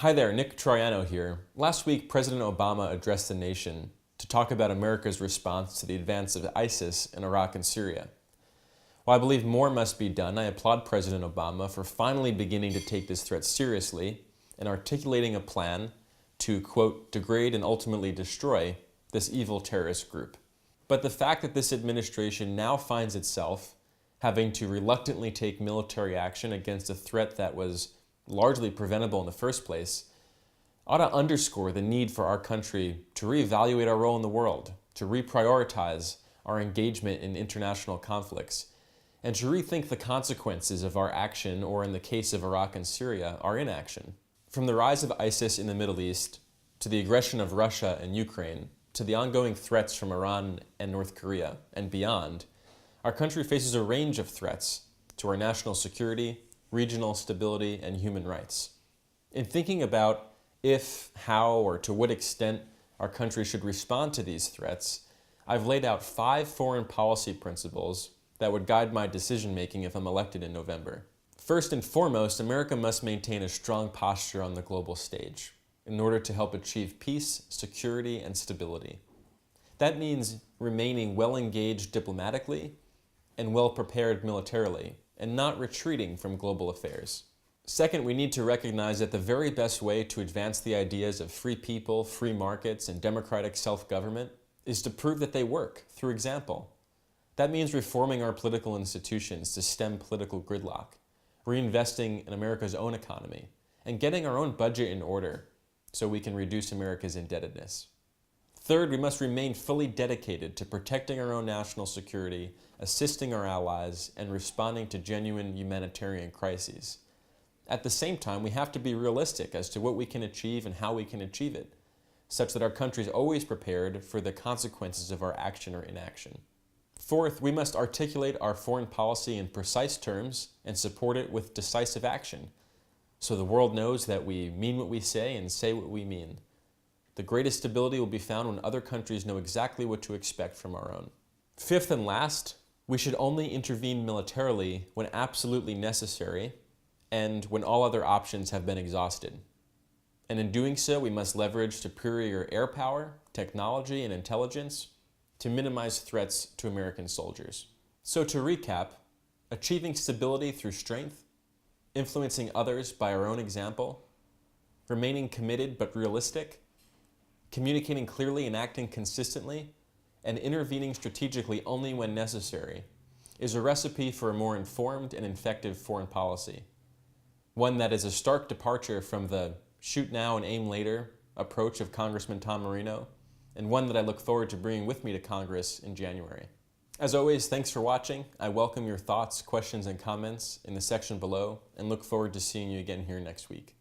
Hi there, Nick Troiano here. Last week, President Obama addressed the nation to talk about America's response to the advance of ISIS in Iraq and Syria. While I believe more must be done, I applaud President Obama for finally beginning to take this threat seriously and articulating a plan to, quote, degrade and ultimately destroy this evil terrorist group. But the fact that this administration now finds itself having to reluctantly take military action against a threat that was largely preventable in the first place ought to underscore the need for our country to reevaluate our role in the world, to reprioritize our engagement in international conflicts, and to rethink the consequences of our action, or in the case of Iraq and Syria, our inaction. From the rise of ISIS in the Middle East, to the aggression of Russia and Ukraine, to the ongoing threats from Iran and North Korea, and beyond, our country faces a range of threats to our national security, regional stability, and human rights. In thinking about if, how, or to what extent our country should respond to these threats, I've laid out 5 foreign policy principles that would guide my decision-making if I'm elected in November. First and foremost, America must maintain a strong posture on the global stage in order to help achieve peace, security, and stability. That means remaining well-engaged diplomatically and well-prepared militarily, and not retreating from global affairs. Second, we need to recognize that the very best way to advance the ideas of free people, free markets, and democratic self-government is to prove that they work through example. That means reforming our political institutions to stem political gridlock, reinvesting in America's own economy, and getting our own budget in order so we can reduce America's indebtedness. Third, we must remain fully dedicated to protecting our own national security, assisting our allies, and responding to genuine humanitarian crises. At the same time, we have to be realistic as to what we can achieve and how we can achieve it, such that our country is always prepared for the consequences of our action or inaction. Fourth, we must articulate our foreign policy in precise terms and support it with decisive action, so the world knows that we mean what we say and say what we mean. The greatest stability will be found when other countries know exactly what to expect from our own. Fifth and last, we should only intervene militarily when absolutely necessary and when all other options have been exhausted. And in doing so, we must leverage superior air power, technology, and intelligence to minimize threats to American soldiers. So to recap, achieving stability through strength, influencing others by our own example, remaining committed but realistic, communicating clearly and acting consistently, and intervening strategically only when necessary is a recipe for a more informed and effective foreign policy. One that is a stark departure from the shoot now and aim later approach of Congressman Tom Marino, and one that I look forward to bringing with me to Congress in January. As always, thanks for watching. I welcome your thoughts, questions, and comments in the section below, and look forward to seeing you again here next week.